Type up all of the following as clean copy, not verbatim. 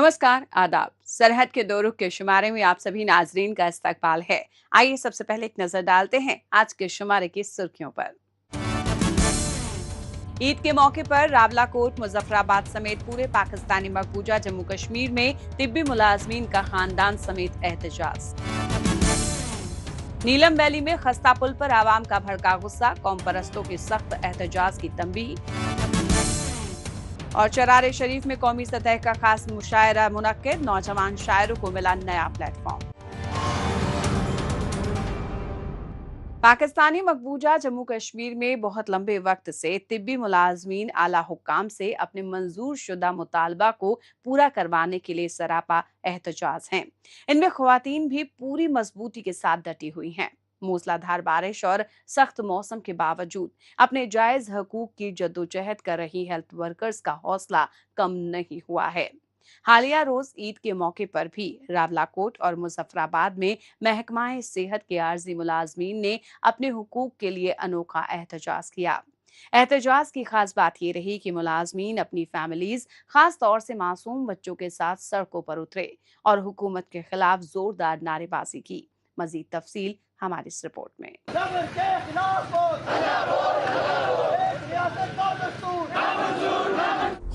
नमस्कार, आदाब। सरहद के दो रुख के शुमारे में आप सभी नाजरीन का इस्तकबाल है। आइए सबसे पहले एक नजर डालते हैं आज के शुमारे की सुर्खियों पर। ईद के मौके पर रावलाकोट, मुजफ्फराबाद समेत पूरे पाकिस्तानी मकबूजा जम्मू कश्मीर में तिब्बी मुलाजमीन का खानदान समेत एहतजाज। नीलम वैली में खस्ता पुल पर आवाम का भड़का गुस्सा, कौम परस्तों की सख्त एहतजाज की तंबीह। और चरारे शरीफ में कौमी सतह का खास मुशायरा मुनक्किद, नौजवान शायरों को मिला नया प्लेटफॉर्म। पाकिस्तानी मकबूजा जम्मू कश्मीर में बहुत लंबे वक्त से तिब्बी मुलाजमीन आला हुक्काम से अपने मंजूर शुदा मुतालबा को पूरा करवाने के लिए सरापा एहतजाज हैं। इनमें ख्वातीन भी पूरी मजबूती के साथ डटी हुई हैं। मूसलाधार बारिश और सख्त मौसम के बावजूद अपने जायज हकूक की जद्दोजहद कर रही हेल्थ वर्कर्स का हौसला कम नहीं हुआ है। हालिया रोज ईद के मौके पर भी रावलाकोट और मुजफ्फराबाद में महकमाए सेहत के आर्जी मुलाजमीन ने अपने हुकूक के लिए अनोखा एहतजाज किया। एहतजाज की खास बात ये रही कि मुलाजमीन अपनी फैमिलीज, खास तौर से मासूम बच्चों के साथ सड़कों पर उतरे और हुकूमत के खिलाफ जोरदार नारेबाजी की। मजीद तफसील हमारी इस रिपोर्ट में।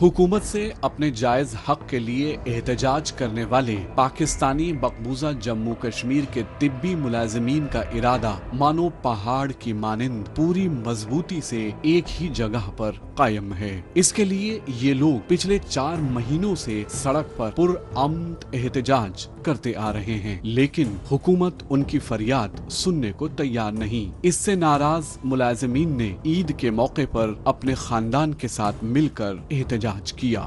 हुकूमत से अपने जायज हक के लिए एहतजाज करने वाले पाकिस्तानी मकबूजा जम्मू कश्मीर के तिब्बी मुलाजमीन का इरादा मानो पहाड़ की मानिंद पूरी मजबूती से एक ही जगह पर कायम है। इसके लिए ये लोग पिछले 4 महीनों से सड़क पर पुरअमन एहतजाज करते आ रहे हैं, लेकिन हुकूमत उनकी फरियाद सुनने को तैयार नहीं। इससे नाराज मुलाजमीन ने ईद के मौके पर अपने खानदान के साथ मिलकर एहतजाज किया।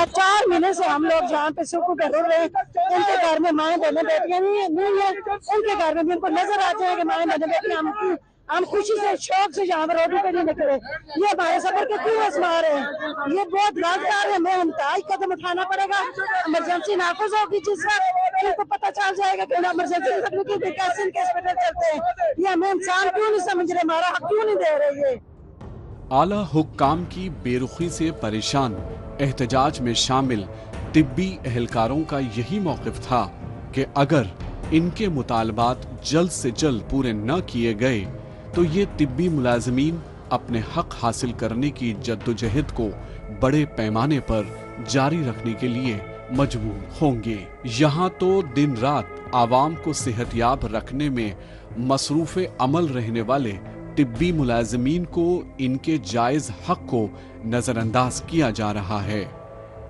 4 महीने से हम लोग जहाँ पे सुख कर रहे हैं, उनके घर में माएँ बहने बेटियां नहीं है, उनके घर में भी उनको नजर आते हैं कि माएँ बहने बेटियां हम खुशी से शौक से जहाँ पर रोड पे नहीं निकले। ये हमारे सफर के क्यों आजमा रहे हैं? ये बहुत गलत कार्य है। हमें इंतहाई कदम उठाना पड़ेगा। इमरजेंसी नाफिज होगी जिस वक्त उनको पता चल जाएगा कि इमरजेंसी कैसे हॉस्पिटल चलते हैं। ये हमें इंसान क्यों नहीं समझ रहे, हमारा हक क्यों नहीं दे रहे? ये आला हुक्काम की बेरुखी से परेशान एहतजाज में शामिल तिब्बी एहलकारों का यही मौक़िफ़ था कि अगर इनके मुतालबात जल्द से जल्द पूरे न किए गए तो ये तिब्बी मुलाजमीन अपने हक हासिल करने की जद्दोजहद को बड़े पैमाने पर जारी रखने के लिए मजबूर होंगे। यहाँ तो दिन रात आवाम को सेहतयाब रखने में मसरूफ़ अमल रहने वाले तिब्बी मुलाजमीन को इनके जायज हक को नजरअंदाज किया जा रहा है।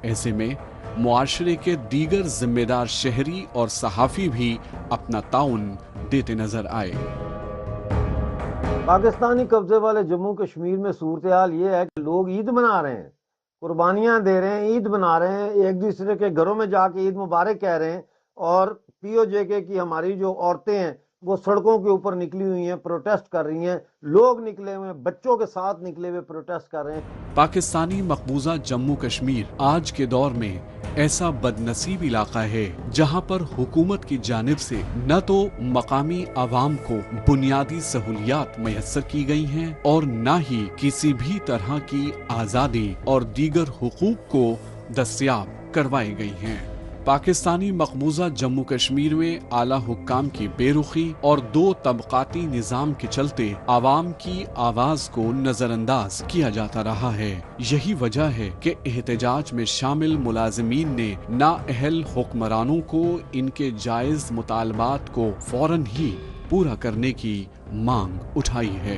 ऐसे में मुआशरे के दीगर जिम्मेदार शहरी और सहाफ़ी भी अपना ताउन देते नजर आए। पाकिस्तानी कब्जे वाले जम्मू कश्मीर में सूरत हाल ये है कि लोग ईद मना रहे हैं, कुर्बानियां दे रहे हैं, ईद मना रहे हैं, एक दूसरे के घरों में जाके ईद मुबारक कह रहे हैं। और पीओजेके की हमारी जो औरतें हैं वो सड़कों के ऊपर निकली हुई हैं, प्रोटेस्ट कर रही हैं। लोग निकले हुए हैं, बच्चों के साथ निकले हुए प्रोटेस्ट कर रहे हैं। पाकिस्तानी मकबूजा जम्मू कश्मीर आज के दौर में ऐसा बदनसीब इलाका है जहां पर हुकूमत की जानिब से न तो मकामी आवाम को बुनियादी सहूलियात मैसर की गई हैं और न ही किसी भी तरह की आज़ादी और दीगर हुकूक को दस्तयाब करवाई गई हैं। पाकिस्तानी मकबूजा जम्मू कश्मीर में आला हुक्काम की बेरुखी और 2 तबकाती निज़ाम के चलते आवाम की आवाज को नजरअंदाज किया जाता रहा है। यही वजह है कि एहतजाज में शामिल मुलाजमीन ने नाअहल हुक्मरानों को इनके जायज मुतालबात को फौरन ही पूरा करने की मांग उठाई है।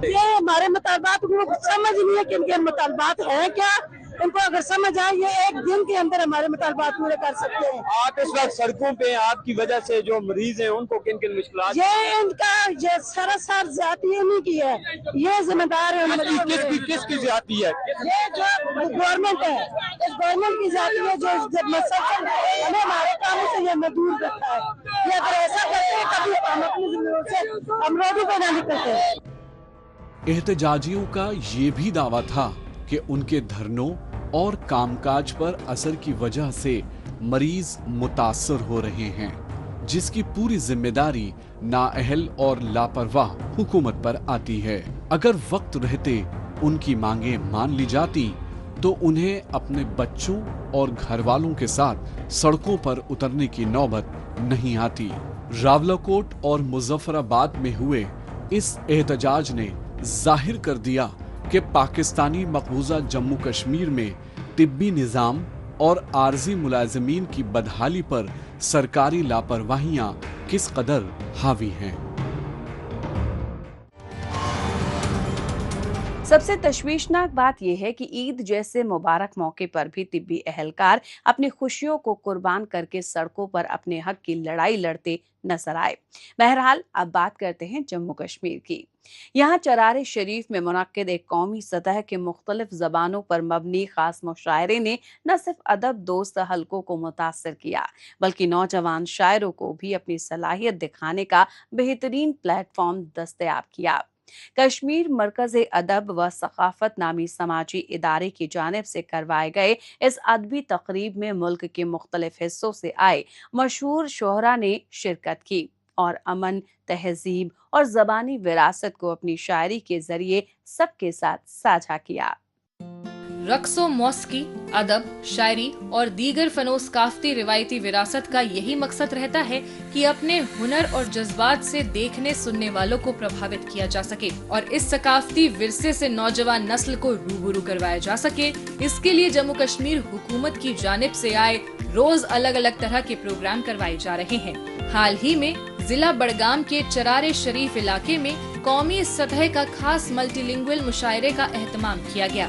ये हमारे मुतालबात उनको समझ नहीं है कि इनके मुतालबात है क्या। उनको अगर समझ आए ये एक दिन के अंदर हमारे मुतालबात पूरे कर सकते हैं। आप इस वक्त सड़कों पे आपकी वजह से जो मरीज हैं उनको किन किन मुश्किलात? ये इनका ये सरासर ज्यादती नहीं की है, ये जिम्मेदार है। किसकी ज्यादती है? ये जो गवर्नमेंट है, इस गवर्नमेंट की ज्यादती है जो मसलन हमें हमारे कामों से ये दूर करता है। ये अगर ऐसा करते हैं कभी हम अपनी जिम्मेदारी से हम रोडों पे ना निकलते। एहतजाजियों का ये भी दावा था कि उनके धरनों और कामकाज पर असर की वजह से मरीज मुतासर हो रहे हैं, जिसकी पूरी जिम्मेदारी नाअहल और लापरवाह हुकूमत पर आती है। अगर वक्त रहते उनकी मांगे मान ली जाती तो उन्हें अपने बच्चों और घर वालों के साथ सड़कों पर उतरने की नौबत नहीं आती। रावलाकोट और मुजफ्फराबाद में हुए इस एहतजाज ने जाहिर कर दिया कि पाकिस्तानी मकबूजा जम्मू कश्मीर में तिब्बी निज़ाम और आर्जी मुलाजमीन की बदहाली पर सरकारी लापरवाहियां किस कदर हावी हैं। सबसे तशवीशनाक बात यह है कि ईद जैसे मुबारक मौके पर भी तिब्बी अहलकार अपनी खुशियों को कुर्बान करके सड़कों पर अपने हक की लड़ाई लड़ते नजर आए। बहरहाल अब बात करते हैं जम्मू कश्मीर की। यहाँ चरार शरीफ में मुनक्किद एक कौमी सतह के मुख्तलिफ जबानों पर मबनी खास मुशायरे ने न सिर्फ अदब दोस्त हलकों को मुतासर किया, बल्कि नौजवान शायरों को भी अपनी सलाहियत दिखाने का बेहतरीन प्लेटफॉर्म दस्तयाब किया। कश्मीर मरकज़ अदब व सकाफत नामी समाजी इदारे की जानिब से करवाए गए इस अदबी तकरीब में मुल्क के मुख्तलिफ हिस्सों से आए मशहूर शोहरा ने शिरकत की और अमन, तहजीब और ज़बानी विरासत को अपनी शायरी के जरिए सबके साथ साझा किया। रक्सो मौसीकी, अदब, शायरी और दीगर फनोसकाफ्ती रिवायती विरासत का यही मकसद रहता है कि अपने हुनर और जज्बात से देखने सुनने वालों को प्रभावित किया जा सके और इस सकाफ्ती विरसे से नौजवान नस्ल को रूबरू करवाया जा सके। इसके लिए जम्मू कश्मीर हुकूमत की जानिब से आए रोज अलग अलग तरह के प्रोग्राम करवाए जा रहे हैं। हाल ही में जिला बड़गाम के चरार शरीफ इलाके में कौमी सतह का खास मल्टीलिंगुअल मुशायरे का एहतमाम किया गया।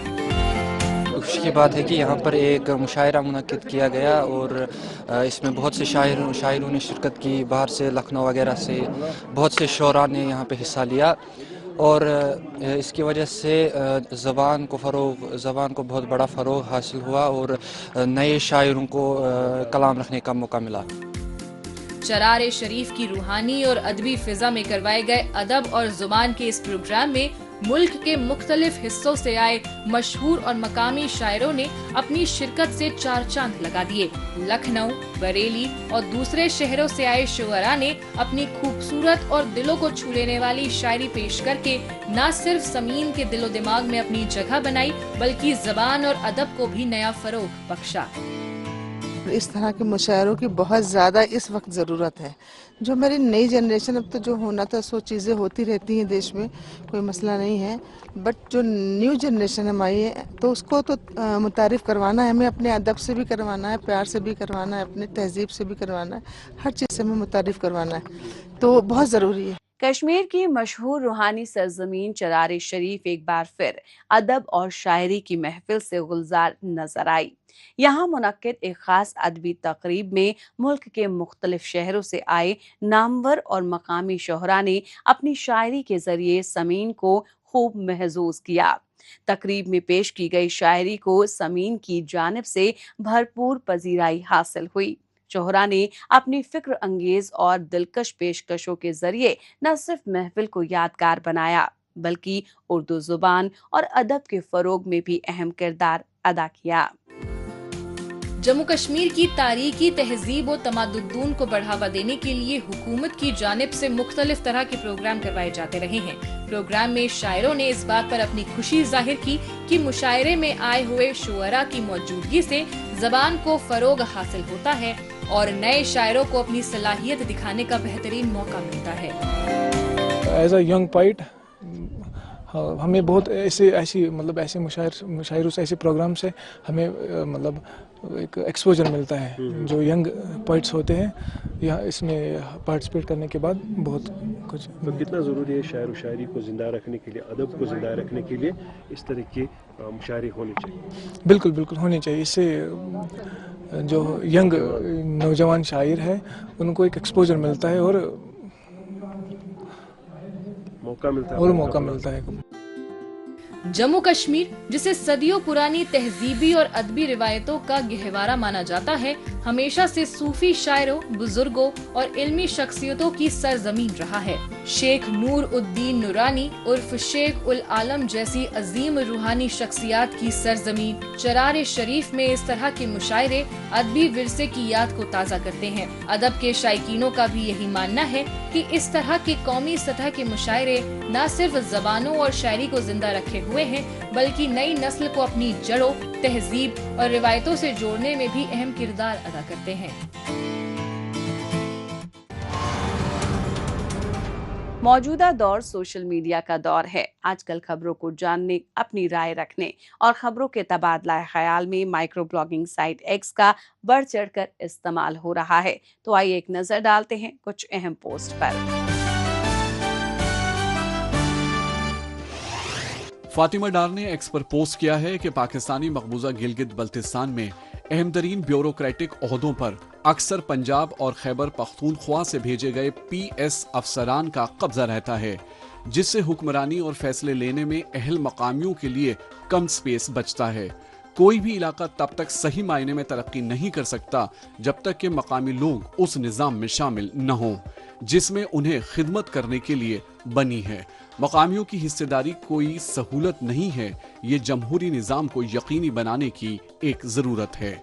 खुशी की बात है कि यहाँ पर एक मुशायरा मुनक्किद किया गया और इसमें बहुत से शायरों ने शिरकत की। बाहर से लखनऊ वगैरह से बहुत से शोरा ने यहाँ पे हिस्सा लिया और इसकी वजह से ज़बान को बहुत बड़ा फ़रोग़ हासिल हुआ और नए शायरों को कलाम रखने का मौका मिला। चरार शरीफ की रूहानी और अदबी फिजा में करवाए गए अदब और जुबान के इस प्रोग्राम में मुल्क के मुख्तलिफ हिस्सों से आए मशहूर और मकामी शायरों ने अपनी शिरकत से चार चांद लगा दिए। लखनऊ, बरेली और दूसरे शहरों से आए शुअरा ने अपनी खूबसूरत और दिलों को छू लेने वाली शायरी पेश करके न सिर्फ समीन के दिलो दिमाग में अपनी जगह बनाई, बल्कि ज़बान और अदब को भी नया फरोग बख्शा। इस तरह के मुशायरों की बहुत ज़्यादा इस वक्त ज़रूरत है। जो हमारी नई जनरेशन, अब तो जो होना था सो चीज़ें होती रहती हैं देश में, कोई मसला नहीं है, बट जो न्यू जनरेशन हमारी है तो उसको तो मुतारिफ करवाना है, हमें अपने अदब से भी करवाना है, प्यार से भी करवाना है, अपने तहजीब से भी करवाना है, हर चीज़ से हमें मुतारिफ करवाना है, तो बहुत ज़रूरी है। कश्मीर की मशहूर रूहानी सरजमीन चरार शरीफ एक बार फिर अदब और शायरी की महफिल से गुलजार नजर आई। यहाँ मुनक्किद एक खास अदबी तकरीब में मुल्क के मुख्तलिफ शहरों से आए नामवर और मकामी शोहरा ने अपनी शायरी के जरिए समीन को खूब महसूस किया। तकरीब में पेश की गई शायरी को समीन की जानिब से भरपूर पजीराई हासिल हुई। शोहरा ने अपनी फिक्र अंगेज और दिलकश पेशकशों के जरिए न सिर्फ महफिल को यादगार बनाया, बल्कि उर्दू जुबान और अदब के फरोग में भी अहम किरदार अदा किया। जम्मू कश्मीर की तारीखी तहजीब और तमादुद्दून को बढ़ावा देने के लिए हुकूमत की जानिब से मुख्तलिफ तरह के प्रोग्राम करवाए जाते रहे हैं। प्रोग्राम में शायरों ने इस बात पर अपनी खुशी जाहिर की कि मुशायरे में आए हुए शुअरा की मौजूदगी से ज़बान को फरोग हासिल होता है और नए शायरों को अपनी सलाहियत दिखाने का बेहतरीन मौका मिलता है। एज अ यंग पोएट हमें बहुत ऐसे मुशायरों से, ऐसे प्रोग्राम से हमें मतलब एक एक्सपोजर मिलता है। जो यंग पोइट्स होते हैं यहाँ इसमें पार्टिसिपेट करने के बाद बहुत कुछ। तो कितना ज़रूरी है शायर व शायरी को ज़िंदा रखने के लिए, अदब को ज़िंदा रखने के लिए इस तरह के मुशायरे होने चाहिए? बिल्कुल बिल्कुल होने चाहिए। इससे जो यंग नौजवान शायर है उनको एक एक्सपोजर मिलता है और मौका मिलता है। जम्मू कश्मीर, जिसे सदियों पुरानी तहजीबी और अदबी रिवायतों का गहवारा माना जाता है, हमेशा से सूफी शायरों, बुजुर्गों और इल्मी शख्सियतों की सरजमीन रहा है। शेख नूर उद्दीन नूरानी उर्फ शेख उल आलम जैसी अजीम रूहानी शख्सियात की सरजमीन चरार शरीफ में इस तरह के मुशायरे अदबी विरसे की याद को ताज़ा करते हैं। अदब के शायकीनों का भी यही मानना है कि इस तरह के कौमी सतह के मुशायरे न सिर्फ ज़बानों और शायरी को जिंदा रखे हुए हुए हैं, बल्कि नई नस्ल को अपनी जड़ों, तहजीब और रिवायतों से जोड़ने में भी अहम किरदार अदा करते हैं। मौजूदा दौर सोशल मीडिया का दौर है। आजकल खबरों को जानने, अपनी राय रखने और खबरों के तबादला ख्याल में माइक्रो ब्लॉगिंग साइट एक्स का बढ़ चढ़कर इस्तेमाल हो रहा है। तो आइए एक नजर डालते हैं कुछ अहम पोस्ट पर। फातिमा डार ने एक्स पर पोस्ट किया है कि पाकिस्तानी मकबूजा गिलगित बल्तिस्तान में अहम तरीन ब्यूरोक्रेटिक ओहदों पर अक्सर पंजाब और खैबर पख्तूनख्वा से भेजे गए PS अफसरान का कब्जा रहता है, जिससे हुक्मरानी और फैसले लेने में अहल मकामियों के लिए कम स्पेस बचता है। कोई भी इलाका तब तक सही मायने में तरक्की नहीं कर सकता जब तक कि मकामी लोग उस निज़ाम में शामिल न हों जिसमें उन्हें खिदमत करने के लिए बनी है। मकामियों की हिस्सेदारी कोई सहूलत नहीं है, ये जमहूरी निज़ाम को यकीनी बनाने की एक ज़रूरत है।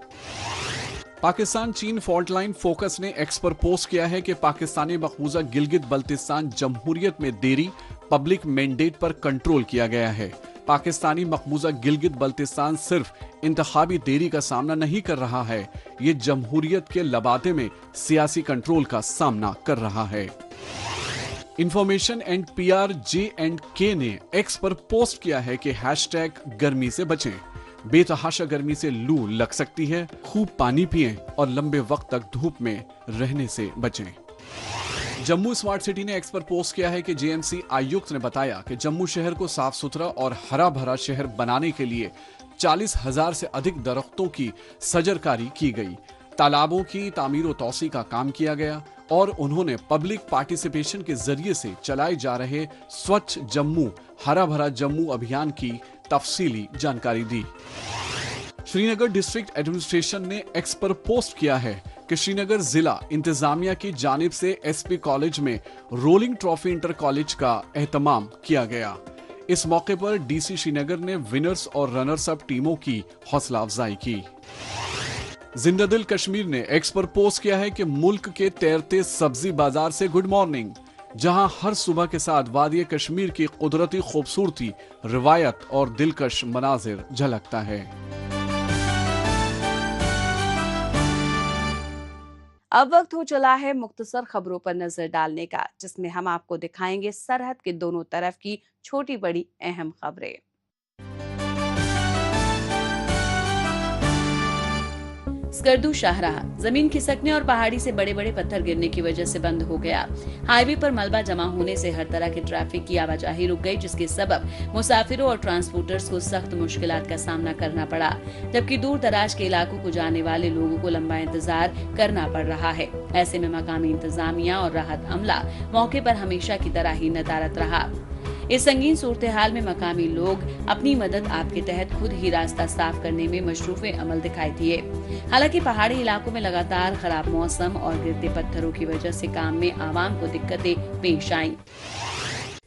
पाकिस्तान चीन फॉल्ट लाइन फोकस ने एक्स पर पोस्ट किया है कि पाकिस्तानी मकबूजा गिलगित बल्तिस्तान जमहूरियत में देरी पब्लिक मैंडेट पर कंट्रोल किया गया है। पाकिस्तानी मकबूजा गिलगित बल्तिस्तान सिर्फ इंतखाबी देरी का सामना नहीं कर रहा है, ये जमहूरियत के लबादे में सियासी कंट्रोल का सामना कर रहा है। इंफॉर्मेशन एंड PR J&K ने एक्स पर पोस्ट किया है कि हैशटैग गर्मी से बचें, बेतहाशा गर्मी से लू लग सकती है, खूब पानी पिएं और लंबे वक्त तक धूप में रहने से बचें। जम्मू स्मार्ट सिटी ने एक्स पर पोस्ट किया है कि JMC आयुक्त ने बताया कि जम्मू शहर को साफ सुथरा और हरा भरा शहर बनाने के लिए 40,000 से अधिक दरख्तों की सजरकारी की गई, तालाबों की तामीर व तौसी का काम किया गया और उन्होंने पब्लिक पार्टिसिपेशन के जरिए से चलाए जा रहे स्वच्छ जम्मू हरा भरा जम्मू अभियान की तफसीली जानकारी दी। श्रीनगर डिस्ट्रिक्ट एडमिनिस्ट्रेशन ने एक्स पर पोस्ट किया है कि श्रीनगर जिला इंतजामिया की जानिब से SP कॉलेज में रोलिंग ट्रॉफी इंटर कॉलेज का एहतमाम किया गया। इस मौके पर DC श्रीनगर ने विनर्स और रनर्स अप टीमों की हौसला अफजाई की। जिंदादिल कश्मीर ने एक्स पर पोस्ट किया है कि मुल्क के तैरते सब्जी बाजार से गुड मॉर्निंग, जहां हर सुबह के साथ वादी कश्मीर की कुदरती खूबसूरती, रिवायत और दिलकश मनाजिर झलकता है। अब वक्त हो चला है मुख्तसर खबरों पर नजर डालने का, जिसमें हम आपको दिखाएंगे सरहद के दोनों तरफ की छोटी बड़ी अहम खबरें। स्कर्दू शाहराह जमीन खिसकने और पहाड़ी से बड़े बड़े पत्थर गिरने की वजह से बंद हो गया। हाईवे पर मलबा जमा होने से हर तरह के ट्रैफिक की आवाजाही रुक गई, जिसके सबब मुसाफिरों और ट्रांसपोर्टर्स को सख्त मुश्किलात का सामना करना पड़ा, जबकि दूर दराज के इलाकों को जाने वाले लोगों को लंबा इंतजार करना पड़ रहा है। ऐसे में मकामी इंतजामिया और राहत अमला मौके पर हमेशा की तरह ही नदारत रहा। इस संगीन सूरत हाल में मकामी लोग अपनी मदद आप के तहत खुद ही रास्ता साफ करने में मशरूफ अमल दिखाई दिए। हालांकि पहाड़ी इलाकों में लगातार खराब मौसम और गिरते पत्थरों की वजह से काम में आवाम को दिक्कतें पेश आईं।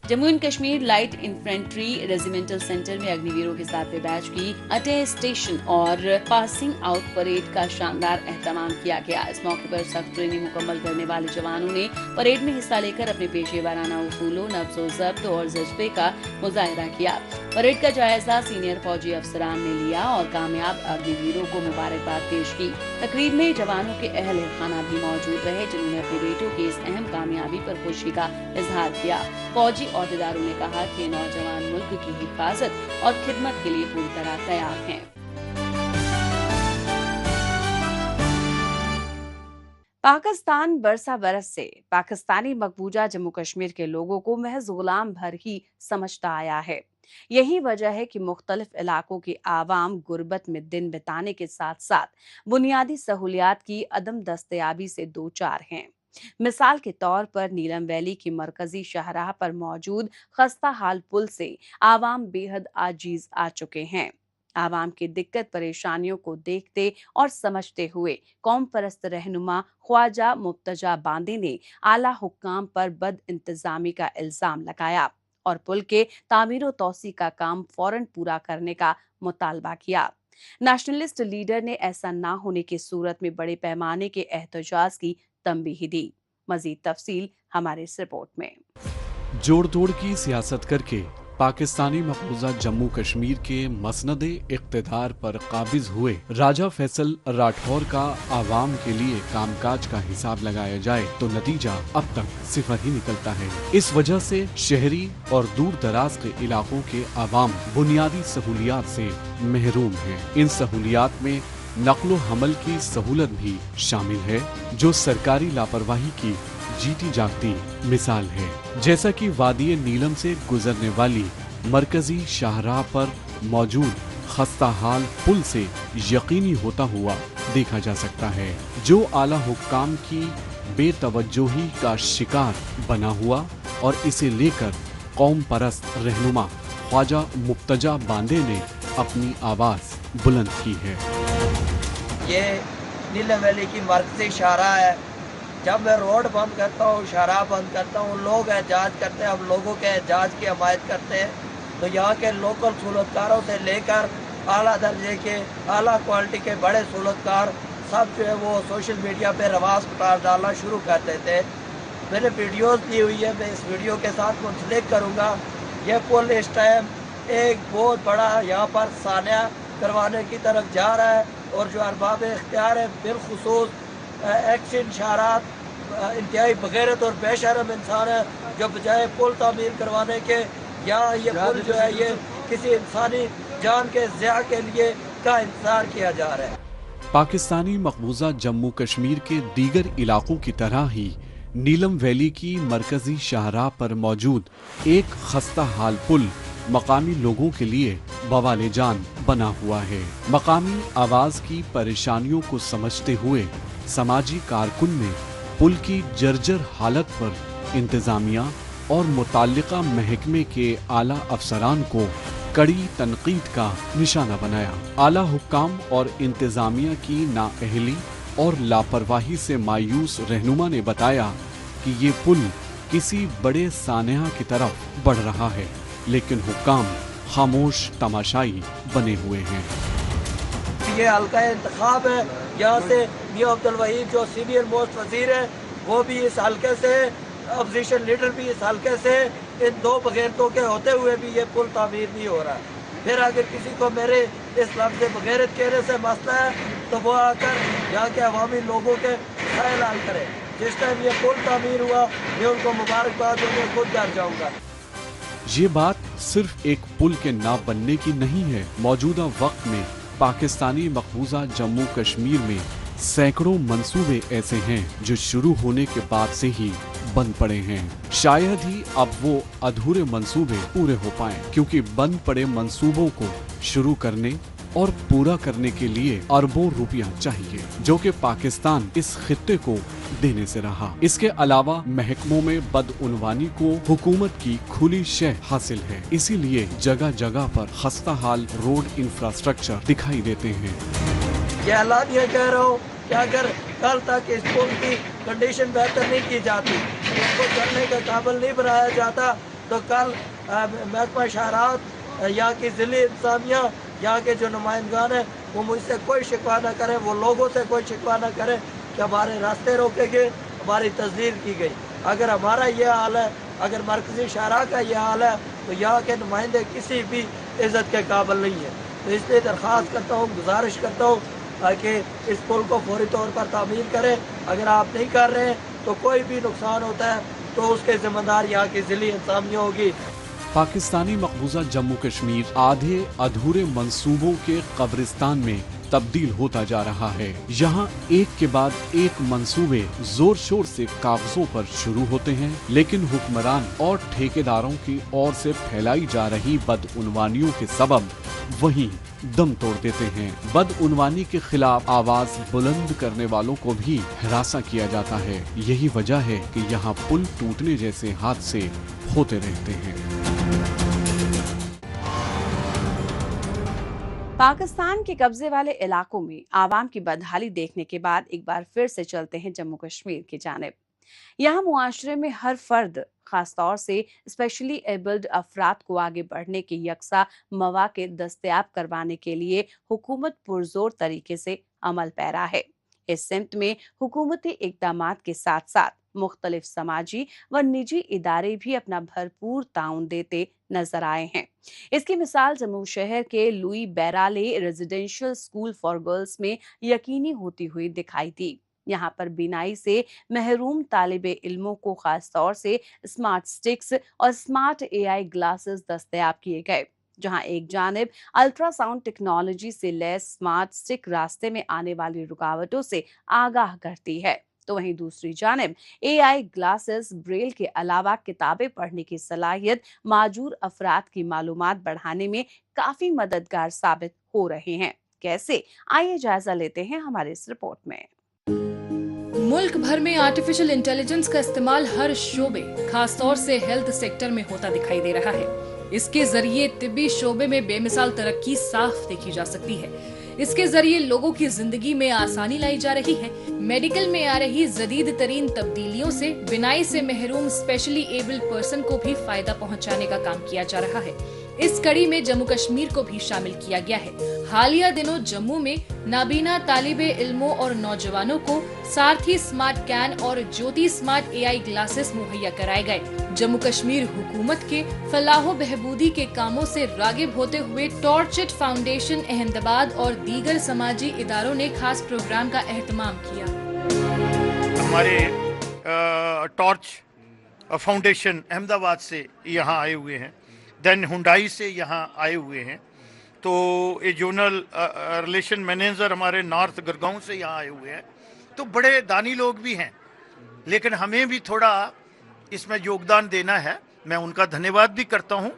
Jammu and Kashmir light infantry regimental centre में अग्निवीरों के 7वें बैच की अटेस्टेशन और पासिंग आउट परेड का शानदार एहतमाम किया गया। इस मौके पर सख्त ट्रेनिंग मुकम्मल करने वाले जवानों ने परेड में हिस्सा लेकर अपने पेशेवराना उसूलों, नफ्स व ज़ब्त और जज्बे का मुजाहिरा किया। परेड का जायजा सीनियर फौजी अफसरान ने लिया और कामयाब अग्निवीरों को मुबारकबाद पेश की। तकरीब में जवानों के अहले खाना भी मौजूद रहे, जिन्होंने अपने बेटों की इस अहम कामयाबी पर खुशी का इजहार किया। फौजी अहदेदारों ने कहा कि नौजवान मुल्क की हिफाजत और खिदमत के लिए पूरी तरह तैयार हैं। पाकिस्तान बरसा बरस से पाकिस्तानी मकबूजा जम्मू कश्मीर के लोगों को महज गुलाम भर ही समझता आया है। यही वजह है कि मुख्तलिफ इलाकों की आवाम गुर्बत में दिन बिताने के साथ साथ बुनियादी सहूलियात की अदम दस्तयाबी से दो चार हैं। मिसाल के तौर पर नीलम वैली की मरकजी शाहराह पर मौजूद खस्ता हाल पुल से आवाम बेहद आजीज आ चुके हैं। आवाम की दिक्कत परेशानियों को देखते और समझते हुए कौम परस्त रहनुमा ख्वाजा मुर्तजा बांदे ने आला हुक्काम पर बद इंतजामी का इल्जाम लगाया और पुल के तामीर व तौसी का काम फौरन पूरा करने का मुतालबा किया। नेशनलिस्ट लीडर ने ऐसा ना होने की सूरत में बड़े पैमाने के एहतजाज की तंबीह दी। मजीद तफसील हमारे इस रिपोर्ट में। जोड़ तोड़ की सियासत करके पाकिस्तानी मकबूजा जम्मू कश्मीर के मसनद इक़्तिदार पर काबिज हुए राजा फैसल राठौर का आवाम के लिए कामकाज का हिसाब लगाया जाए तो नतीजा अब तक सिफर ही निकलता है। इस वजह से शहरी और दूर दराज के इलाकों के आवाम बुनियादी सहूलियात से महरूम हैं। इन सहूलियात में नक्लो हमल की सहूलत भी शामिल है, जो सरकारी लापरवाही की जीती जागती मिसाल है। जैसा कि वादी नीलम से गुजरने वाली मरकजी शाहराह पर मौजूद खस्ता हाल पुल से यकीनी होता हुआ देखा जा सकता है, जो आला हुक्काम की बेतवज्जोही का शिकार बना हुआ और इसे लेकर कौम परस्त रहनुमा ख्वाजा मुफ्तजा बांदे ने अपनी आवाज बुलंद की है। ये नीलम वैली की मरकजी शाहराह है। जब मैं रोड बंद करता हूँ, शाहराह बंद करता हूँ, लोग एहजाज करते हैं, हम लोगों के एहजाज की हमायत करते हैं। तो यहाँ के लोकल सहूलतकारों से लेकर आला दर्जे के, आला क्वालिटी के बड़े सहूलतकार सब जो है वो सोशल मीडिया पे रवाज डालना शुरू कर देते हैं। मैंने वीडियोस दी हुई है, मैं इस वीडियो के साथ मुंसलिक करूँगा। ये पुल इस टाइम एक बहुत बड़ा यहाँ पर सानिया करवाने की तरफ जा रहा है, और जो अरबाब इख्तियार है बिलखुसूस एक्शन शाहरात इंतहाई बगैरत और बेशरम इंसान है, जो बजाय पुल तामीर करवाने के या ये पुल जो है ये किसी इंसानी जान के ज़िया के लिए का इंतजार किया जा रहा है। पाकिस्तानी मकबूजा जम्मू कश्मीर के दीगर इलाकों की तरह ही नीलम वैली की मरकजी शाहराह पर मौजूद एक खस्ता हाल पुल मकामी लोगों के लिए बवाले जान बना हुआ है। मकामी आवाज की परेशानियों को समझते हुए समाजी कारकुन ने पुल की जर्जर हालत पर इंतजामिया और मुताल्लिका महकमे के आला अफसरान को कड़ी तनकीद का निशाना बनाया। आला हुक्काम और इंतजामिया की नाअहली और लापरवाही से मायूस रहनुमा ने बताया कि ये पुल किसी बड़े सानहा की तरफ बढ़ रहा है, लेकिन हुक्काम खामोश तमाशाई बने हुए हैं। ये हल्का इंतखाब है, यहाँ से मियां अब्दुल वहीद जो सीनियर मोस्ट वजीर है वो भी इस हल्के से, अपोजिशन लीडर भी इस हल्के से, इन दो बगैरतों के होते हुए भी ये पुल तामीर नहीं हो रहा। फिर अगर किसी को मेरे इस लफ्ज़ बगैरत कहने से मसला है तो वो आकर यहाँ के अवामी लोगों के ख्याल हल करे। जिस टाइम ये पुल तामीर हुआ मैं उनको मुबारकबाद देने खुद घर जाऊँगा। ये बात सिर्फ एक पुल के ना बनने की नहीं है। मौजूदा वक्त में पाकिस्तानी मकबूजा जम्मू कश्मीर में सैकड़ों मंसूबे ऐसे हैं जो शुरू होने के बाद से ही बंद पड़े हैं। शायद ही अब वो अधूरे मंसूबे पूरे हो पाएं, क्योंकि बंद पड़े मंसूबों को शुरू करने और पूरा करने के लिए अरबों रुपया चाहिए, जो कि पाकिस्तान इस खित्ते को देने से रहा। इसके अलावा महकमों में बदउनवानी को हुकूमत की खुली शह हासिल है, इसीलिए जगह जगह पर खस्ता हाल रोड इंफ्रास्ट्रक्चर दिखाई देते हैं। ये हालात ये कह रहा हूँ कि अगर कल तक इस पुल की कंडीशन बेहतर नहीं की जाती, इसको चलने के काबिल नहीं बनाया जाता, तो कल महकमा शाहरात यहाँ की ज़िली इंतज़ामिया, यहाँ के जो नुमाइंदगान हैं वो मुझसे कोई शिकवा न करें, वो लोगों से कोई शिकवा न करें कि हमारे रास्ते रोके गए, हमारी तस्दीर की गई। अगर हमारा ये हाल है, अगर मरकजी शाहराह का ये हाल है, तो यहाँ के नुमाइंदे किसी भी इज़्ज़त के काबिल नहीं है। तो इसलिए दरख्वास्त करता हूँ, गुजारिश करता हूँ कि इस पुल को फौरी तौर पर तामीर करें। अगर आप नहीं कर रहे हैं तो कोई भी नुकसान होता है तो उसके जिम्मेदार यहाँ की ज़िली इंतज़ामिया होगी। पाकिस्तानी मकबूजा जम्मू कश्मीर आधे अधूरे मंसूबों के कब्रिस्तान में तब्दील होता जा रहा है। यहाँ एक के बाद एक मंसूबे जोर शोर से कागजों पर शुरू होते हैं, लेकिन हुक्मरान और ठेकेदारों की ओर से फैलाई जा रही बदउनवानियों के सबब वहीं दम तोड़ देते हैं। बदउनवानी के खिलाफ आवाज बुलंद करने वालों को भी हरासा किया जाता है। यही वजह है कि यहाँ पुल टूटने जैसे हादसे होते रहते हैं। पाकिस्तान के कब्जे वाले इलाकों में आवाम की बदहाली देखने के बाद एक बार फिर से चलते हैं जम्मू कश्मीर की जानिब। यहाँ मुआशरे में हर फर्द, खासतौर से स्पेशली एबल्ड अफराद को आगे बढ़ने के यकसा मौके दस्तयाब करवाने के लिए हुकूमत पुरजोर तरीके से अमल पैरा है। इस सिमत में हुकूमती इक़दामात के साथ साथ मुख्तलिफ समाजी व निजी इदारे भी अपना भरपूर ताउन देते नजर आए हैं। इसकी मिसाल जम्मू शहर के Louis Braille residential school for girls में यकीनी होती हुई दिखाई दी। यहाँ पर बिनाई से महरूम तालिबे इल्मों को खास तौर से स्मार्ट स्टिक्स और स्मार्ट एआई ग्लासेस दस्तयाब किए गए, जहां एक जानिब अल्ट्रासाउंड टेक्नोलॉजी से लैस स्मार्ट स्टिक रास्ते में आने वाली रुकावटों से आगाह करती है, तो वहीं दूसरी जानिब एआई ग्लासेस ब्रेल के अलावा किताबें पढ़ने की सलाहियत माजूर अफराद की मालूमात बढ़ाने में काफी मददगार साबित हो रहे हैं। कैसे? आइए जायजा लेते हैं हमारे इस रिपोर्ट में। मुल्क भर में आर्टिफिशियल इंटेलिजेंस का इस्तेमाल हर शोबे, खासतौर से हेल्थ सेक्टर में होता दिखाई दे रहा है। इसके जरिए तिब्बी शोबे में बेमिसाल तरक्की साफ देखी जा सकती है। इसके जरिए लोगों की जिंदगी में आसानी लाई जा रही है। मेडिकल में आ रही जदीद तरीन तब्दीलियों से बिनाई से महरूम स्पेशली एबल्ड पर्सन को भी फायदा पहुंचाने का काम किया जा रहा है। इस कड़ी में जम्मू कश्मीर को भी शामिल किया गया है। हालिया दिनों जम्मू में नाबीना तालिबे इल्मों और नौजवानों को सारथी स्मार्ट कैन और ज्योति स्मार्ट एआई ग्लासेस मुहैया कराए गए। जम्मू कश्मीर हुकूमत के फलाहो बहबूदी के कामों से रागिब होते हुए टॉर्चेट फाउंडेशन अहमदाबाद और दीगर समाजी इदारों ने खास प्रोग्राम का एहतमाम किया। हमारे टॉर्च फाउंडेशन अहमदाबाद से यहाँ आए हुए हैं, देन हुंडई से यहाँ आए हुए हैं, तो ये जोनल रिलेशन मैनेजर हमारे नॉर्थ गुड़गांव से यहाँ आए हुए हैं। तो बड़े दानी लोग भी हैं, लेकिन हमें भी थोड़ा इसमें योगदान देना है। मैं उनका धन्यवाद भी करता हूँ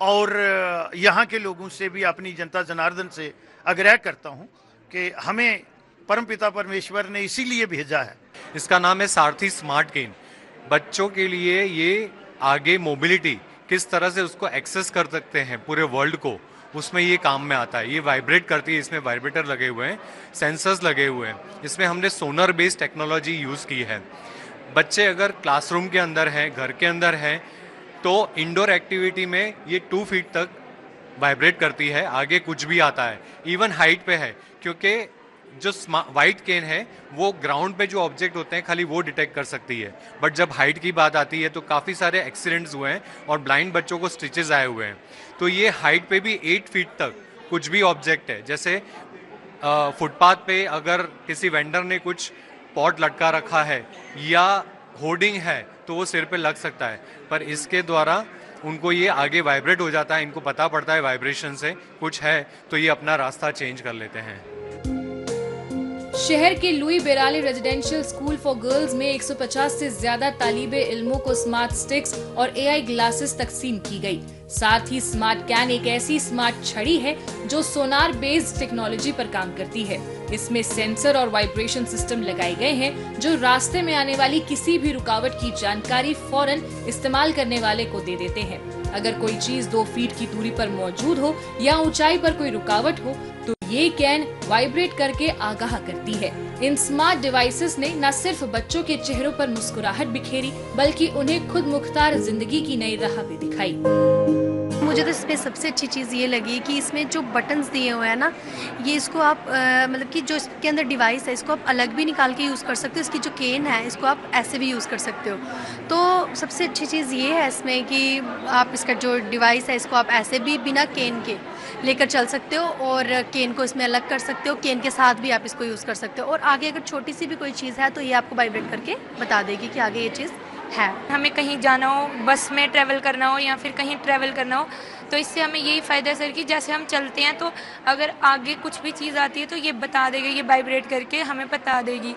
और यहाँ के लोगों से भी, अपनी जनता जनार्दन से आग्रह करता हूँ कि हमें परमपिता परमेश्वर ने इसीलिए भेजा है। इसका नाम है सारथी स्मार्ट केन। बच्चों के लिए ये आगे मोबिलिटी किस तरह से उसको एक्सेस कर सकते हैं पूरे वर्ल्ड को, उसमें ये काम में आता है। ये वाइब्रेट करती है, इसमें वाइब्रेटर लगे हुए हैं, सेंसर्स लगे हुए हैं, इसमें हमने सोनर बेस्ड टेक्नोलॉजी यूज़ की है। बच्चे अगर क्लासरूम के अंदर हैं, घर के अंदर हैं, तो इंडोर एक्टिविटी में ये 2 फीट तक वाइब्रेट करती है, आगे कुछ भी आता है, इवन हाइट पे है, क्योंकि जो वाइट केन है वो ग्राउंड पे जो ऑब्जेक्ट होते हैं खाली वो डिटेक्ट कर सकती है। बट जब हाइट की बात आती है तो काफ़ी सारे एक्सीडेंट्स हुए हैं और ब्लाइंड बच्चों को स्टिचेस आए हुए हैं। तो ये हाइट पे भी 8 फीट तक कुछ भी ऑब्जेक्ट है, जैसे फुटपाथ पे अगर किसी वेंडर ने कुछ पॉट लटका रखा है या होर्डिंग है तो वो सिर पे लग सकता है, पर इसके द्वारा उनको ये आगे वाइब्रेट हो जाता है, इनको पता पड़ता है वाइब्रेशन से कुछ है, तो ये अपना रास्ता चेंज कर लेते हैं। शहर के Louis Braille residential school for girls में 150 से ज्यादा तालिबे इल्मों को स्मार्ट स्टिक्स और एआई ग्लासेस तकसीम की गई। साथ ही स्मार्ट कैन एक ऐसी स्मार्ट छड़ी है जो सोनार बेस्ड टेक्नोलॉजी पर काम करती है। इसमें सेंसर और वाइब्रेशन सिस्टम लगाए गए हैं जो रास्ते में आने वाली किसी भी रुकावट की जानकारी फौरन इस्तेमाल करने वाले को दे देते हैं। अगर कोई चीज 2 फीट की दूरी पर मौजूद हो या ऊंचाई पर कोई रुकावट हो तो ये कैन वाइब्रेट करके आगाह करती है। इन स्मार्ट डिवाइसेस ने न सिर्फ बच्चों के चेहरों पर मुस्कुराहट बिखेरी, बल्कि उन्हें खुद मुख्तार जिंदगी की नई राह भी दिखाई। मुझे तो इसमें सबसे अच्छी चीज़ ये लगी कि इसमें जो बटन्स दिए हुए हैं ना, ये इसको आप मतलब कि जो इसके अंदर डिवाइस है इसको आप अलग भी निकाल के यूज़ कर सकते हो। इसकी जो केन है इसको आप ऐसे भी यूज़ कर सकते हो। तो सबसे अच्छी चीज़ ये है इसमें कि आप इसका जो डिवाइस है इसको आप ऐसे भी बिना केन के लेकर चल सकते हो और केन को इसमें अलग कर सकते हो। केन के साथ भी आप इसको यूज़ कर सकते हो और आगे अगर छोटी सी भी कोई चीज़ है तो ये आपको वाइब्रेट करके बता देगी कि आगे ये चीज़ है। हमें कहीं जाना हो, बस में ट्रैवल करना हो या फिर कहीं ट्रैवल करना हो, तो इससे हमें यही फ़ायदा है सर कि जैसे हम चलते हैं तो अगर आगे कुछ भी चीज़ आती है तो ये बता देगी, ये वाइब्रेट करके हमें बता देगी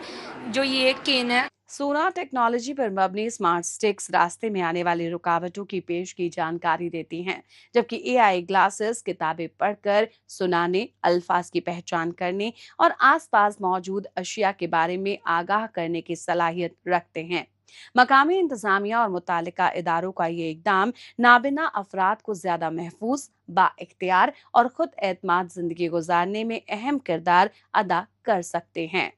जो ये केन है। सोनार टेक्नोलॉजी पर मबनी स्मार्ट स्टिक्स रास्ते में आने वाली रुकावटों की पेश की जानकारी देती हैं, जबकि एआई ग्लासेस किताबें पढ़कर सुनाने, अल्फाज की पहचान करने और आसपास मौजूद अशिया के बारे में आगाह करने की सलाहियत रखते हैं। मकामी इंतजामिया और मुतालिका इदारों का ये इकदाम नाबिना अफराद को ज्यादा महफूज, बाइख्तियार और खुद एतमाद जिंदगी गुजारने में अहम किरदार अदा कर सकते हैं।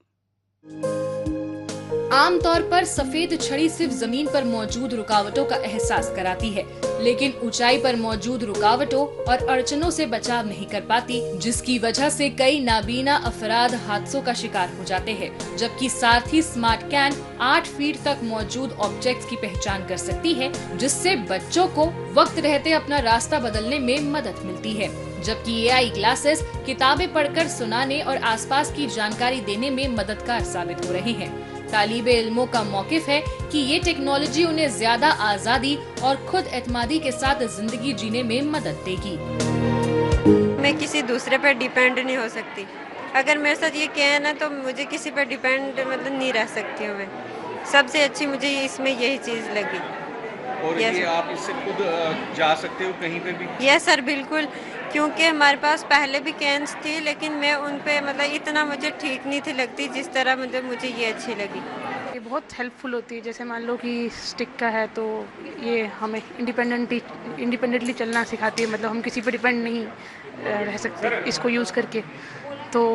आम तौर पर सफेद छड़ी सिर्फ जमीन पर मौजूद रुकावटों का एहसास कराती है, लेकिन ऊंचाई पर मौजूद रुकावटों और अड़चनों से बचाव नहीं कर पाती, जिसकी वजह से कई नाबीना अफराद हादसों का शिकार हो जाते हैं। जबकि साथ ही स्मार्ट कैन 8 फीट तक मौजूद ऑब्जेक्ट्स की पहचान कर सकती है, जिससे बच्चों को वक्त रहते अपना रास्ता बदलने में मदद मिलती है। जबकि AI ग्लासेस किताबें पढ़कर सुनाने और आसपास की जानकारी देने में मददगार साबित हो रहे हैं। तालिबे इल्मों का मौकिफ है कि ये टेक्नोलॉजी उन्हें ज्यादा आजादी और खुद एतमादी के साथ जिंदगी जीने में मदद देगी। मैं किसी दूसरे पर डिपेंड नहीं हो सकती। अगर मेरे साथ ये कैन है तो मुझे किसी पर डिपेंड मतलब नहीं रह सकती हूँ मैं। सबसे अच्छी मुझे इसमें यही चीज़ लगी। और ये आप इससे खुद जा सकते हो कहीं पे भी? यस सर, बिल्कुल, क्योंकि हमारे पास पहले भी कैन्स थी, लेकिन मैं उन पे मतलब इतना मुझे ठीक नहीं थी लगती जिस तरह मतलब मुझे ये अच्छी लगी। ये बहुत हेल्पफुल होती है। जैसे मान लो कि स्टिक का है तो ये हमें इंडिपेंडेंटली चलना सिखाती है, मतलब हम किसी पे डिपेंड नहीं रह सकते इसको यूज़ करके। तो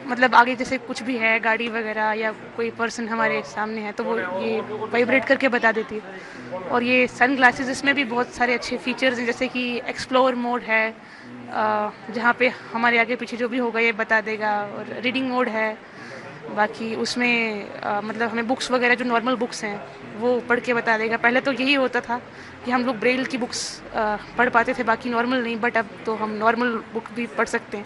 मतलब आगे जैसे कुछ भी है, गाड़ी वगैरह या कोई पर्सन हमारे सामने है, तो वो ये वाइब्रेट करके बता देती है। और ये सन ग्लासेस, इसमें भी बहुत सारे अच्छे फीचर्स हैं, जैसे कि एक्सप्लोर मोड है, जहाँ पे हमारे आगे पीछे जो भी होगा ये बता देगा। और रीडिंग मोड है, बाकी उसमें मतलब हमें बुक्स वगैरह जो नॉर्मल बुक्स हैं वो पढ़ के बता देगा। पहले तो यही होता था कि हम लोग ब्रेल की बुक्स पढ़ पाते थे, बाकी नॉर्मल नहीं, बट अब तो हम नॉर्मल बुक भी पढ़ सकते हैं।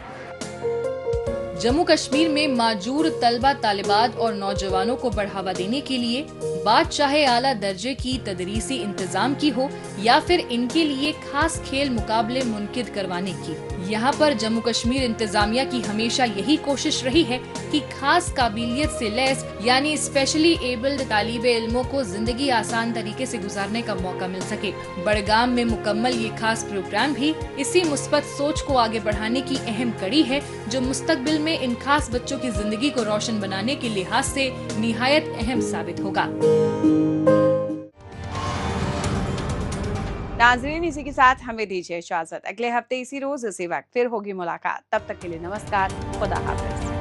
जम्मू कश्मीर में माजूर तलबा तालिबात और नौजवानों को बढ़ावा देने के लिए बात चाहे आला दर्जे की तदरीसी इंतजाम की हो या फिर इनके लिए खास खेल मुकाबले मुनकिद करवाने की, यहाँ पर जम्मू कश्मीर इंतजामिया की हमेशा यही कोशिश रही है कि खास काबिलियत से लैस यानी स्पेशली एबल्ड तालिबे इल्मों को जिंदगी आसान तरीके से गुजारने का मौका मिल सके। बड़गाम में मुकम्मल ये खास प्रोग्राम भी इसी मुस्बत सोच को आगे बढ़ाने की अहम कड़ी है, जो मुस्तकबिल में इन खास बच्चों की जिंदगी को रोशन बनाने के लिहाज से निहायत अहम साबित होगा। नाज़रीन, इसी के साथ हमें दीजिए इजाजत। अगले हफ्ते इसी रोज इसी वक्त फिर होगी मुलाकात। तब तक के लिए नमस्कार, खुदा हाफिज।